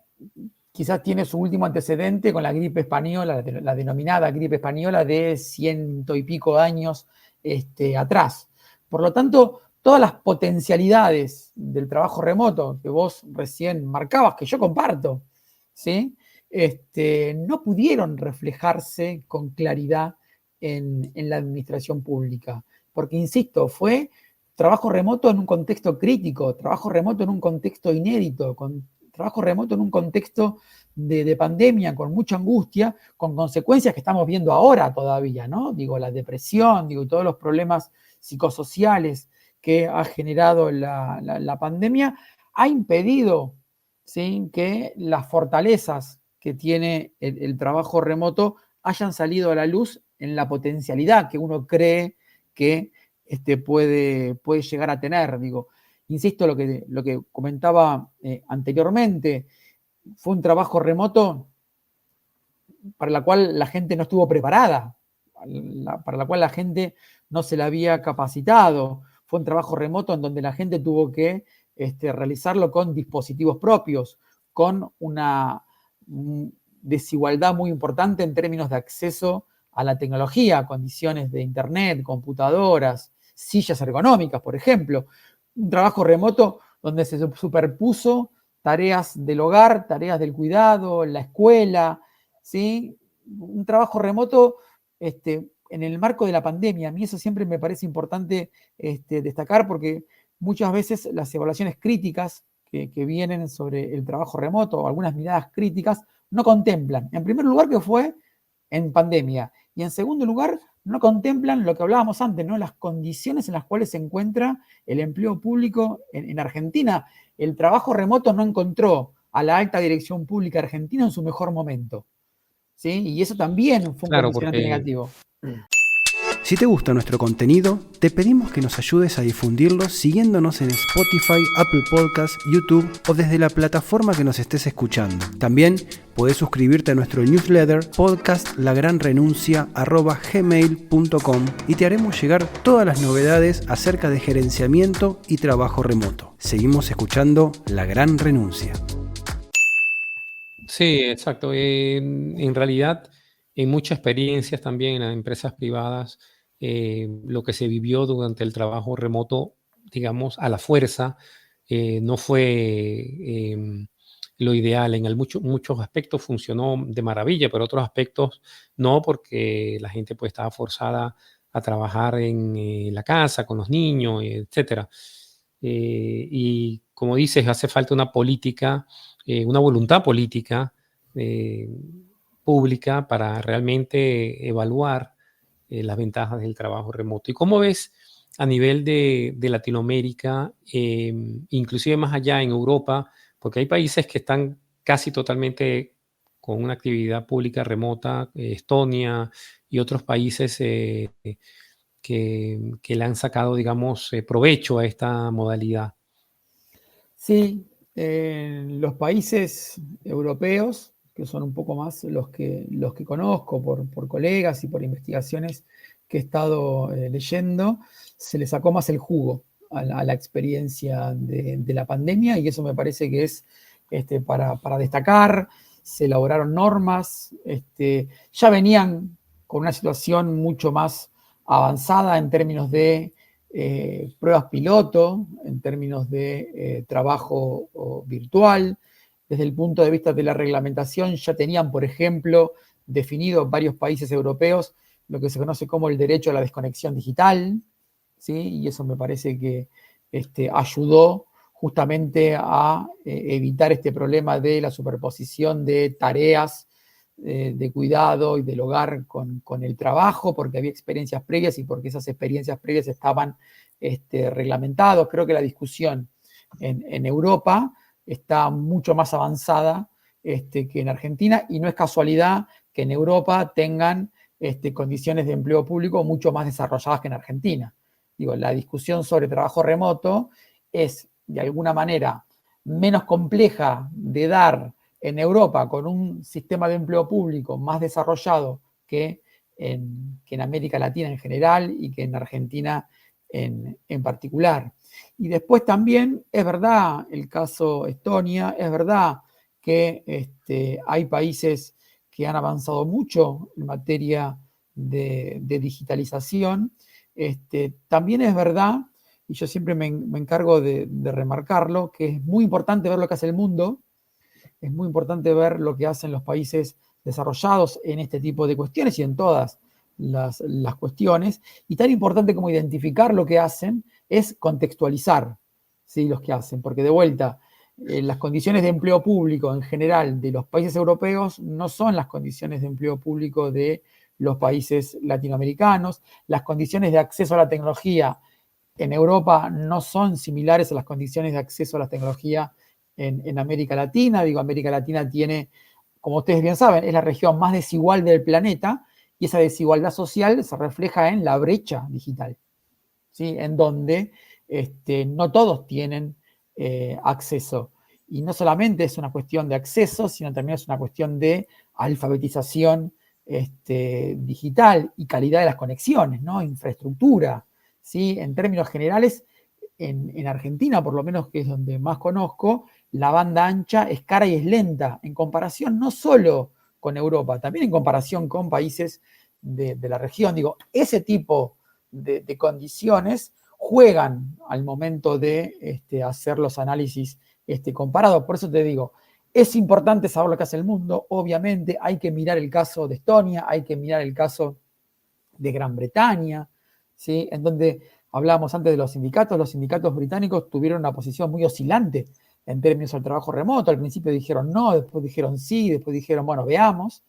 quizás tiene su último antecedente con la gripe española, la denominada gripe española de 100 y pico años atrás. Por lo tanto, todas las potencialidades del trabajo remoto que vos recién marcabas, que yo comparto, ¿sí? No pudieron reflejarse con claridad en la administración pública. Porque, insisto, fue trabajo remoto en un contexto crítico, trabajo remoto en un contexto inédito, trabajo remoto en un contexto de pandemia, con mucha angustia, con consecuencias que estamos viendo ahora todavía, ¿no? Digo, la depresión, digo, todos los problemas psicosociales que ha generado la pandemia, ha impedido, ¿sí?, que las fortalezas que tiene el trabajo remoto hayan salido a la luz en la potencialidad que uno cree que puede llegar a tener. Digo, insisto, lo que comentaba anteriormente, fue un trabajo remoto para la cual la gente no estuvo preparada, para la cual la gente no se la había capacitado. Fue un trabajo remoto en donde la gente tuvo que realizarlo con dispositivos propios, con una desigualdad muy importante en términos de acceso a la tecnología, condiciones de internet, computadoras, sillas ergonómicas, por ejemplo. Un trabajo remoto donde se superpuso tareas del hogar, tareas del cuidado, la escuela, ¿sí? Un trabajo remoto en el marco de la pandemia. A mí eso siempre me parece importante destacar, porque muchas veces las evaluaciones críticas que vienen sobre el trabajo remoto, o algunas miradas críticas, no contemplan, en primer lugar, que fue en pandemia, y en segundo lugar, no contemplan lo que hablábamos antes, ¿no? Las condiciones en las cuales se encuentra el empleo público en Argentina. El trabajo remoto no encontró a la alta dirección pública argentina en su mejor momento, ¿sí? Y eso también fue un condicionante negativo. Si te gusta nuestro contenido, te pedimos que nos ayudes a difundirlo siguiéndonos en Spotify, Apple Podcasts, YouTube o desde la plataforma que nos estés escuchando. También podés suscribirte a nuestro newsletter podcastlagranrenuncia@gmail.com y te haremos llegar todas las novedades acerca de gerenciamiento y trabajo remoto. Seguimos escuchando La Gran Renuncia. Sí, exacto. En realidad, en muchas experiencias también en las empresas privadas, lo que se vivió durante el trabajo remoto, digamos, a la fuerza, no fue lo ideal. En muchos aspectos funcionó de maravilla, pero otros aspectos no, porque la gente pues estaba forzada a trabajar en la casa, con los niños, etcétera. Y como dices, hace falta una política, una voluntad política eh, pública para realmente evaluar las ventajas del trabajo remoto. ¿Y cómo ves a nivel de Latinoamérica, inclusive más allá en Europa? Porque hay países que están casi totalmente con una actividad pública remota, Estonia y otros países que le han sacado, digamos, provecho a esta modalidad. Sí, los países europeos, que son un poco más los que conozco por colegas y por investigaciones que he estado leyendo, se le sacó más el jugo a la experiencia de la pandemia y eso me parece que es para destacar. Se elaboraron normas, ya venían con una situación mucho más avanzada en términos de pruebas piloto, en términos de trabajo virtual. Desde el punto de vista de la reglamentación, ya tenían, por ejemplo, definido varios países europeos lo que se conoce como el derecho a la desconexión digital, ¿sí? Y eso me parece que ayudó justamente a evitar este problema de la superposición de tareas de cuidado y del hogar con el trabajo, porque había experiencias previas y porque esas experiencias previas estaban reglamentadas. Creo que la discusión en Europa está mucho más avanzada que en Argentina y no es casualidad que en Europa tengan condiciones de empleo público mucho más desarrolladas que en Argentina. Digo, la discusión sobre trabajo remoto es de alguna manera menos compleja de dar en Europa con un sistema de empleo público más desarrollado que en América Latina en general y que en Argentina en particular. Y después también es verdad el caso Estonia, es verdad que hay países que han avanzado mucho en materia de digitalización. También es verdad, y yo siempre me encargo de remarcarlo, que es muy importante ver lo que hace el mundo, es muy importante ver lo que hacen los países desarrollados en este tipo de cuestiones y en todas las cuestiones. Y tan importante como identificar lo que hacen es contextualizar, ¿sí?, los que hacen, porque de vuelta, las condiciones de empleo público en general de los países europeos no son las condiciones de empleo público de los países latinoamericanos. Las condiciones de acceso a la tecnología en Europa no son similares a las condiciones de acceso a la tecnología en América Latina. Digo, América Latina tiene, como ustedes bien saben, es la región más desigual del planeta y esa desigualdad social se refleja en la brecha digital, ¿sí?, en donde no todos tienen acceso. Y no solamente es una cuestión de acceso, sino también es una cuestión de alfabetización digital y calidad de las conexiones, ¿no? Infraestructura, ¿sí? En términos generales, en Argentina, por lo menos que es donde más conozco, la banda ancha es cara y es lenta, en comparación no solo con Europa, también en comparación con países de la región. Digo, ese tipo de condiciones juegan al momento de hacer los análisis comparados. Por eso te digo, es importante saber lo que hace el mundo, obviamente hay que mirar el caso de Estonia, hay que mirar el caso de Gran Bretaña, ¿sí?, en donde hablábamos antes de los sindicatos británicos tuvieron una posición muy oscilante en términos del trabajo remoto. Al principio dijeron no, después dijeron sí, después dijeron, bueno, veamos.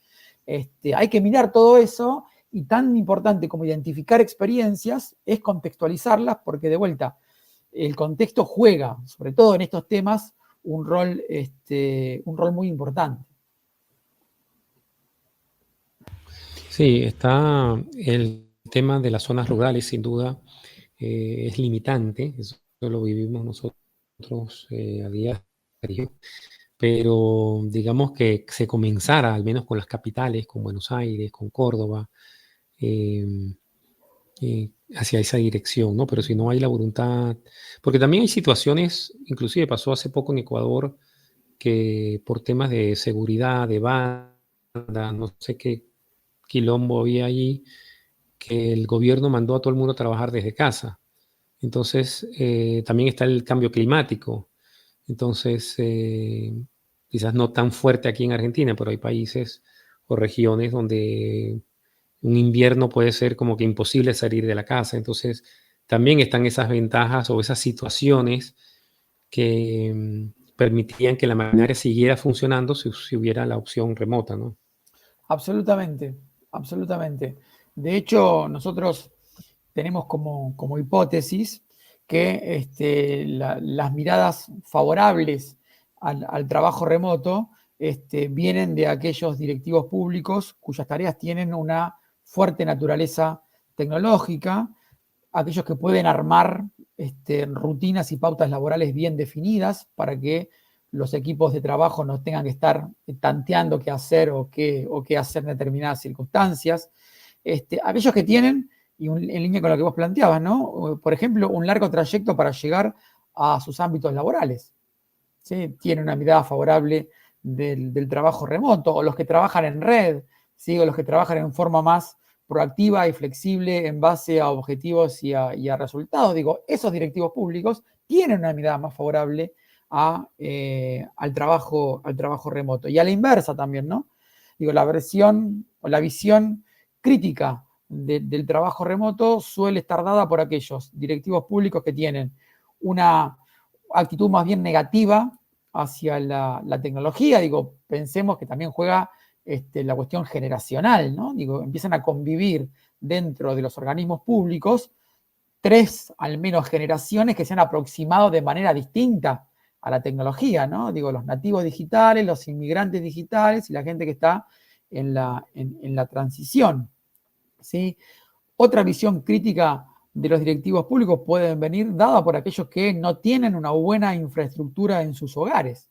Hay que mirar todo eso y tan importante como identificar experiencias es contextualizarlas porque de vuelta el contexto juega, sobre todo en estos temas, un rol muy importante. Sí, está el tema de las zonas rurales, sin duda, es limitante, eso lo vivimos nosotros a diario, pero digamos que se comenzara, al menos con las capitales, con Buenos Aires, con Córdoba, eh, hacia esa dirección, ¿no? Pero si no hay la voluntad, porque también hay situaciones, inclusive pasó hace poco en Ecuador, que por temas de seguridad, de banda, no sé qué quilombo había allí, que el gobierno mandó a todo el mundo a trabajar desde casa. Entonces, también está el cambio climático. Entonces, quizás no tan fuerte aquí en Argentina, pero hay países o regiones donde un invierno puede ser como que imposible salir de la casa. Entonces, también están esas ventajas o esas situaciones que permitían que la maquinaria siguiera funcionando si hubiera la opción remota, ¿no? Absolutamente, absolutamente. De hecho, nosotros tenemos como hipótesis que las miradas favorables al trabajo remoto vienen de aquellos directivos públicos cuyas tareas tienen una fuerte naturaleza tecnológica, aquellos que pueden armar rutinas y pautas laborales bien definidas para que los equipos de trabajo no tengan que estar tanteando qué hacer o qué hacer en determinadas circunstancias. Aquellos que tienen, y en línea con lo que vos planteabas, ¿no? Por ejemplo, un largo trayecto para llegar a sus ámbitos laborales. ¿Sí? Tienen una mirada favorable del trabajo remoto, o los que trabajan en red, ¿sí? O los que trabajan en forma más proactiva y flexible en base a objetivos y a resultados. Digo, esos directivos públicos tienen una mirada más favorable al trabajo remoto. Y a la inversa también, ¿no? Digo, la versión o la visión crítica del trabajo remoto suele estar dada por aquellos directivos públicos que tienen una actitud más bien negativa hacia la tecnología. Digo, pensemos que también juega la cuestión generacional, ¿no? Digo, empiezan a convivir dentro de los organismos públicos 3 al menos generaciones que se han aproximado de manera distinta a la tecnología, ¿no? Digo, los nativos digitales, los inmigrantes digitales y la gente que está en la transición, ¿sí? Otra visión crítica de los directivos públicos puede venir dada por aquellos que no tienen una buena infraestructura en sus hogares,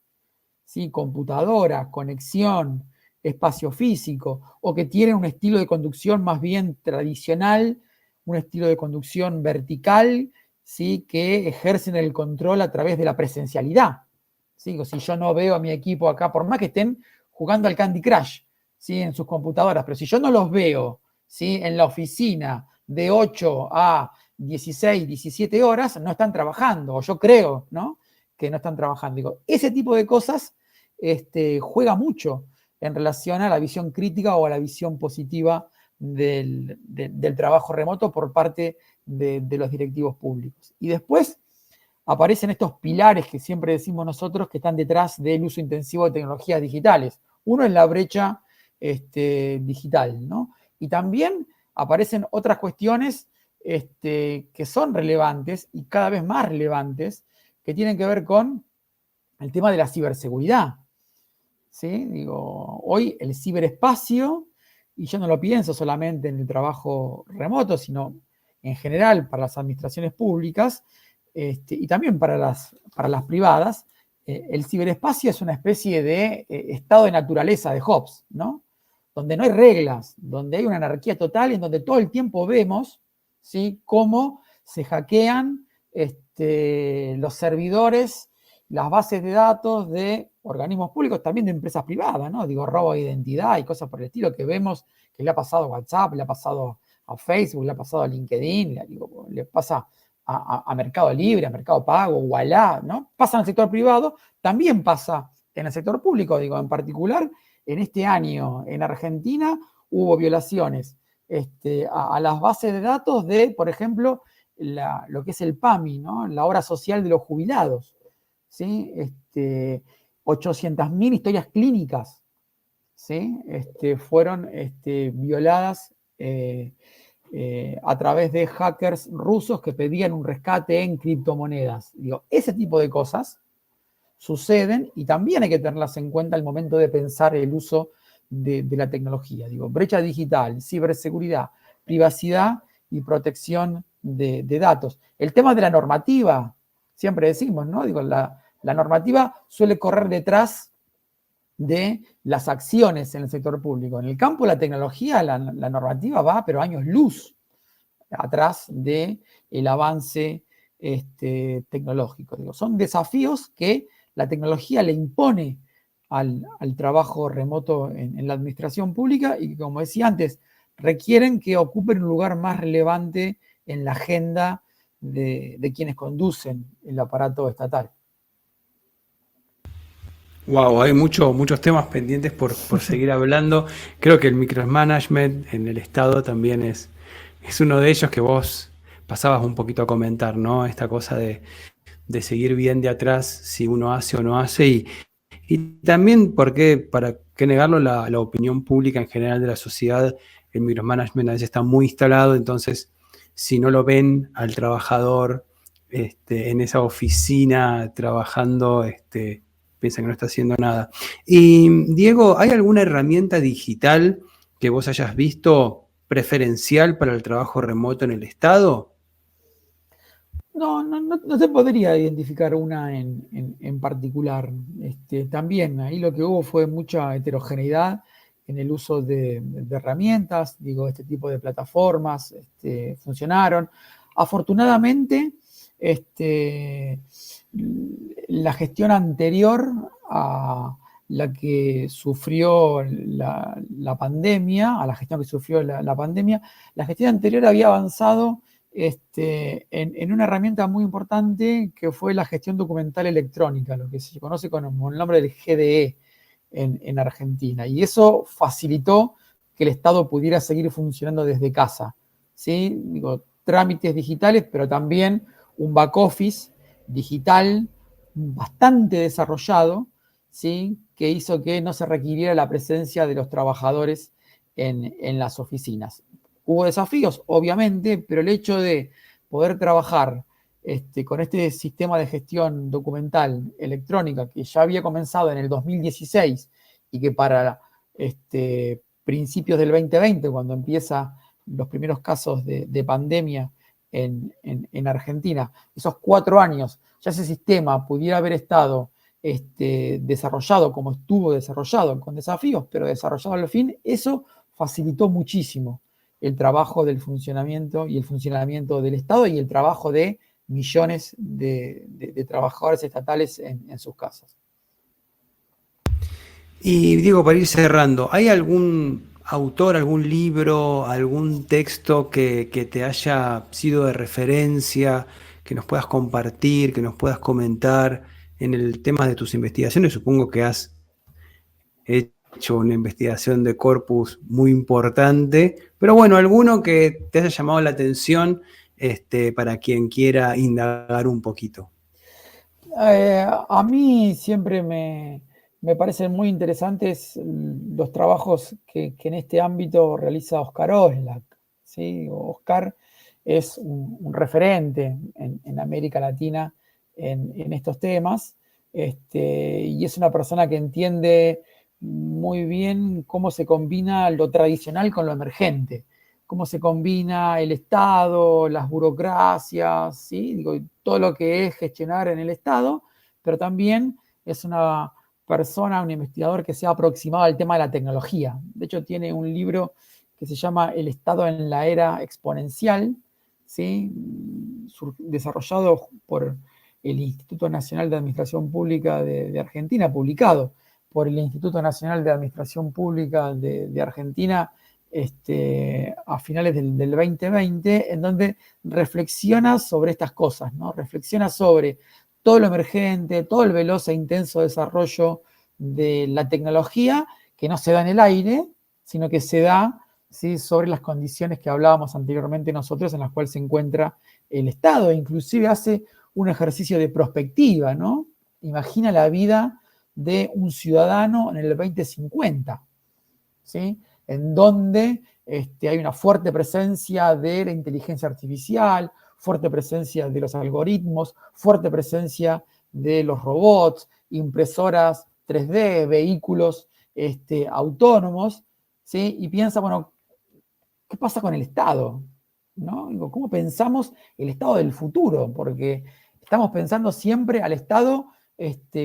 ¿sí? Computadora, conexión, espacio físico, o que tienen un estilo de conducción más bien tradicional, un estilo de conducción vertical, ¿sí? Que ejercen el control a través de la presencialidad. ¿Sí? Si yo no veo a mi equipo acá, por más que estén jugando al Candy Crush, ¿sí? En sus computadoras, pero si yo no los veo, ¿sí? En la oficina de 8 a 16, 17 horas, no están trabajando, o yo creo, ¿no? Que no están trabajando. Digo, ese tipo de cosas juega mucho en relación a la visión crítica o a la visión positiva del trabajo remoto por parte de los directivos públicos. Y después aparecen estos pilares que siempre decimos nosotros que están detrás del uso intensivo de tecnologías digitales. Uno es la brecha digital, ¿no? Y también aparecen otras cuestiones que son relevantes y cada vez más relevantes, que tienen que ver con el tema de la ciberseguridad. ¿Sí? Digo, hoy el ciberespacio, y yo no lo pienso solamente en el trabajo remoto, sino en general para las administraciones públicas y también para las privadas, el ciberespacio es una especie de estado de naturaleza de Hobbes, ¿no? Donde no hay reglas, donde hay una anarquía total, en donde todo el tiempo vemos, ¿sí? Cómo se hackean los servidores, las bases de datos de organismos públicos, también de empresas privadas, ¿no? Digo, robo de identidad y cosas por el estilo que vemos que le ha pasado a WhatsApp, le ha pasado a Facebook, le ha pasado a LinkedIn, le pasa a Mercado Libre, a Mercado Pago, Ualá, ¿no? Pasa en el sector privado, también pasa en el sector público, digo, en particular, en este año en Argentina hubo violaciones a las bases de datos de, por ejemplo, lo que es el PAMI, ¿no? La obra social de los jubilados, ¿sí? 800.000 historias clínicas, ¿sí? Fueron violadas a través de hackers rusos que pedían un rescate en criptomonedas. Digo, ese tipo de cosas suceden y también hay que tenerlas en cuenta al momento de pensar el uso de la tecnología. Digo, brecha digital, ciberseguridad, privacidad y protección de datos. El tema de la normativa, siempre decimos, ¿no? Digo, la normativa suele correr detrás de las acciones en el sector público. En el campo de la tecnología, la normativa va, pero años luz atrás del avance tecnológico. Digo, son desafíos que la tecnología le impone al trabajo remoto en la administración pública y que, como decía antes, requieren que ocupen un lugar más relevante en la agenda de quienes conducen el aparato estatal. Wow, hay muchos temas pendientes por seguir hablando. Creo que el micromanagement en el Estado también es uno de ellos que vos pasabas un poquito a comentar, ¿no? Esta cosa de seguir bien de atrás si uno hace o no hace y también, para qué negarlo, la opinión pública en general de la sociedad, el micromanagement a veces está muy instalado, entonces si no lo ven al trabajador en esa oficina trabajando, piensan que no está haciendo nada. Y Diego, ¿hay alguna herramienta digital que vos hayas visto preferencial para el trabajo remoto en el Estado? No te podría identificar una en particular. También ahí lo que hubo fue mucha heterogeneidad en el uso de herramientas, digo, este tipo de plataformas funcionaron. Afortunadamente, la gestión anterior a la que sufrió la pandemia, a la gestión que sufrió la pandemia, la gestión anterior había avanzado en una herramienta muy importante que fue la gestión documental electrónica, lo que se conoce con el nombre del GDE en Argentina. Y eso facilitó que el Estado pudiera seguir funcionando desde casa. ¿Sí? Digo, trámites digitales, pero también un back office digital bastante desarrollado, ¿sí? Que hizo que no se requiriera la presencia de los trabajadores en las oficinas. Hubo desafíos, obviamente, pero el hecho de poder trabajar con este sistema de gestión documental electrónica que ya había comenzado en el 2016 y que para principios del 2020, cuando empiezan los primeros casos de pandemia en Argentina, esos 4 años, ya ese sistema pudiera haber estado desarrollado como estuvo desarrollado, con desafíos, pero desarrollado al fin, eso facilitó muchísimo el trabajo del funcionamiento y el funcionamiento del Estado y el trabajo de millones de trabajadores estatales en sus casas. Y Diego, para ir cerrando, ¿hay algún autor, algún libro, algún texto que te haya sido de referencia, que nos puedas compartir, que nos puedas comentar en el tema de tus investigaciones? Supongo que has hecho una investigación de corpus muy importante, pero bueno, alguno que te haya llamado la atención para quien quiera indagar un poquito. A mí siempre me parecen muy interesantes los trabajos que en este ámbito realiza Oscar Oslak. ¿Sí? Oscar es un referente en América Latina en estos temas, y es una persona que entiende muy bien cómo se combina lo tradicional con lo emergente, cómo se combina el Estado, las burocracias, ¿sí? Digo, todo lo que es gestionar en el Estado, pero también es una persona, un investigador que se ha aproximado al tema de la tecnología. De hecho, tiene un libro que se llama El Estado en la Era Exponencial, ¿sí? Desarrollado por el Instituto Nacional de Administración Pública de Argentina, publicado por el Instituto Nacional de Administración Pública de Argentina a finales del 2020, en donde reflexiona sobre estas cosas, ¿no? Reflexiona sobre todo lo emergente, todo el veloz e intenso desarrollo de la tecnología que no se da en el aire, sino que se da, ¿sí?, sobre las condiciones que hablábamos anteriormente nosotros en las cuales se encuentra el Estado. Inclusive hace un ejercicio de prospectiva, ¿no? Imagina la vida de un ciudadano en el 2050, ¿sí? En donde hay una fuerte presencia de la inteligencia artificial, fuerte presencia de los algoritmos, fuerte presencia de los robots, impresoras 3D, vehículos autónomos, ¿sí? Y piensa, bueno, ¿qué pasa con el Estado? ¿No? Digo, ¿cómo pensamos el Estado del futuro? Porque estamos pensando siempre al Estado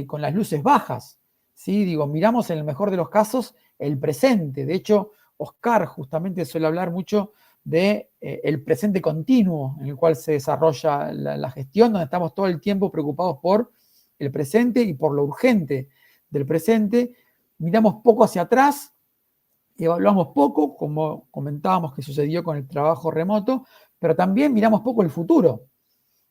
con las luces bajas, ¿sí? Digo, miramos en el mejor de los casos el presente. De hecho, Oscar justamente suele hablar mucho de el presente continuo en el cual se desarrolla la gestión, donde estamos todo el tiempo preocupados por el presente y por lo urgente del presente, miramos poco hacia atrás, evaluamos poco, como comentábamos que sucedió con el trabajo remoto, pero también miramos poco el futuro.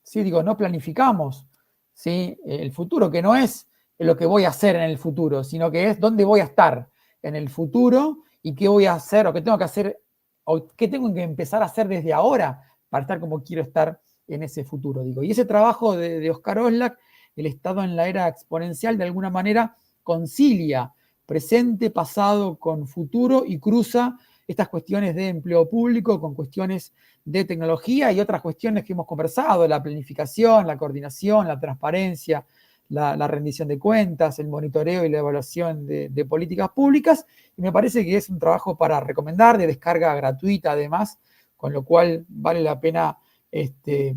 ¿Sí? Digo, no planificamos, ¿sí? El futuro, que no es lo que voy a hacer en el futuro, sino que es dónde voy a estar en el futuro y qué voy a hacer o qué tengo que hacer o qué tengo que empezar a hacer desde ahora para estar como quiero estar en ese futuro. Digo. Y ese trabajo de Oscar Oslak, el estado en la era exponencial, de alguna manera concilia presente, pasado con futuro y cruza estas cuestiones de empleo público con cuestiones de tecnología y otras cuestiones que hemos conversado, la planificación, la coordinación, la transparencia, la rendición de cuentas, el monitoreo y la evaluación de políticas públicas. Y me parece que es un trabajo para recomendar, de descarga gratuita además, con lo cual vale la pena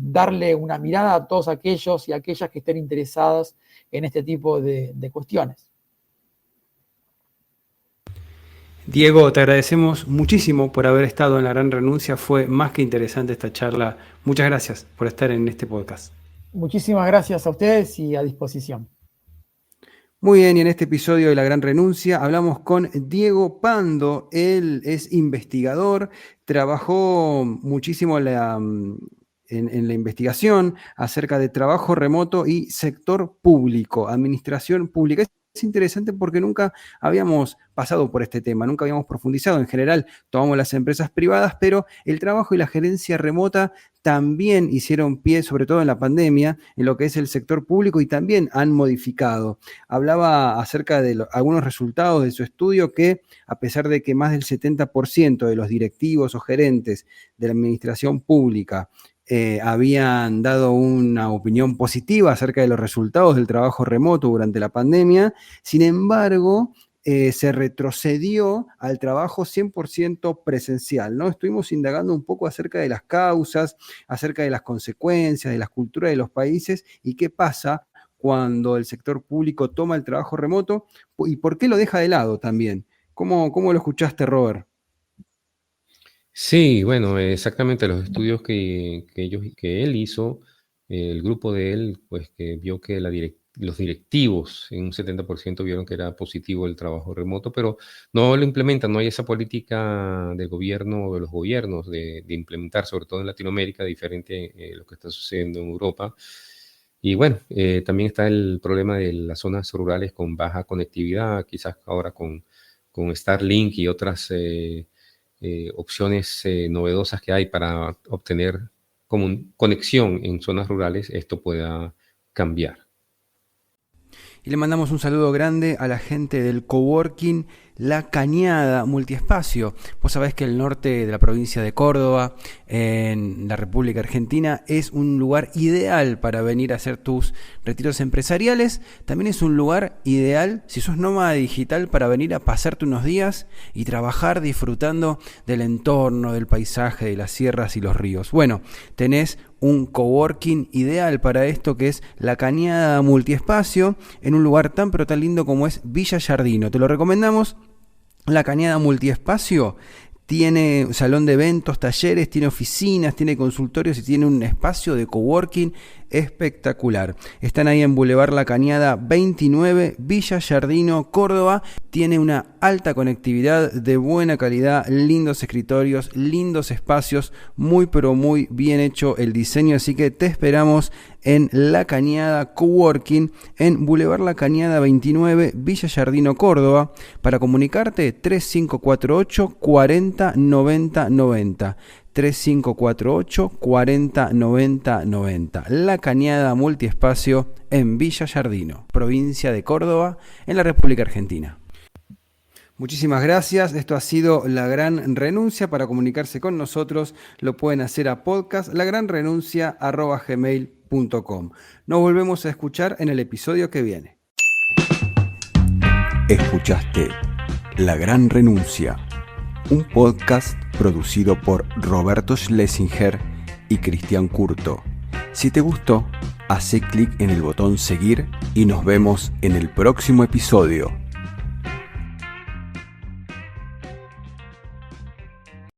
darle una mirada a todos aquellos y aquellas que estén interesados en este tipo de cuestiones. Diego, te agradecemos muchísimo por haber estado en La Gran Renuncia. Fue más que interesante esta charla. Muchas gracias por estar en este podcast. Muchísimas gracias a ustedes y a disposición. Muy bien, y en este episodio de La Gran Renuncia hablamos con Diego Pando. Él es investigador, trabajó muchísimo en la investigación acerca de trabajo remoto y sector público, administración pública. Es interesante porque nunca habíamos pasado por este tema, nunca habíamos profundizado. En general, tomamos las empresas privadas, pero el trabajo y la gerencia remota también hicieron pie, sobre todo en la pandemia, en lo que es el sector público y también han modificado. Hablaba acerca de algunos resultados de su estudio que, a pesar de que más del 70% de los directivos o gerentes de la administración pública habían dado una opinión positiva acerca de los resultados del trabajo remoto durante la pandemia, sin embargo, se retrocedió al trabajo 100% presencial, ¿no? Estuvimos indagando un poco acerca de las causas, acerca de las consecuencias, de las culturas de los países y qué pasa cuando el sector público toma el trabajo remoto y por qué lo deja de lado también. ¿Cómo lo escuchaste, Robert? Sí, bueno, exactamente los estudios que él hizo, el grupo de él, pues que vio que los directivos en un 70% vieron que era positivo el trabajo remoto, pero no lo implementan, no hay esa política del gobierno o de los gobiernos de implementar, sobre todo en Latinoamérica, diferente a lo que está sucediendo en Europa. Y bueno, también está el problema de las zonas rurales con baja conectividad, quizás ahora con Starlink y otras opciones novedosas que hay para obtener conexión en zonas rurales, esto pueda cambiar. Y le mandamos un saludo grande a la gente del coworking La Cañada Multiespacio. Vos sabés que el norte de la provincia de Córdoba, en la República Argentina, es un lugar ideal para venir a hacer tus retiros empresariales. También es un lugar ideal, si sos nómada digital, para venir a pasarte unos días y trabajar disfrutando del entorno, del paisaje, de las sierras y los ríos. Bueno, tenés un coworking ideal para esto, que es La Cañada Multiespacio, en un lugar tan pero tan lindo como es Villa Giardino. Te lo recomendamos. La Cañada Multiespacio tiene salón de eventos, talleres, tiene oficinas, tiene consultorios y tiene un espacio de coworking espectacular. Están ahí en Boulevard La Cañada 29, Villa Giardino, Córdoba. Tiene una alta conectividad de buena calidad, lindos escritorios, lindos espacios, muy pero muy bien hecho el diseño, así que te esperamos en La Cañada Coworking, en Boulevard La Cañada 29, Villa Giardino, Córdoba. Para comunicarte, 3548 40 90 90. 3548 40 90 90. La Cañada Multiespacio en Villa Giardino, provincia de Córdoba, en la República Argentina. Muchísimas gracias. Esto ha sido La Gran Renuncia. Para comunicarse con nosotros lo pueden hacer a podcast lagranrenuncia@gmail.com. Nos volvemos a escuchar en el episodio que viene. Escuchaste La Gran Renuncia, un podcast producido por Roberto Schlesinger y Cristian Curto. Si te gustó, hace clic en el botón seguir y nos vemos en el próximo episodio.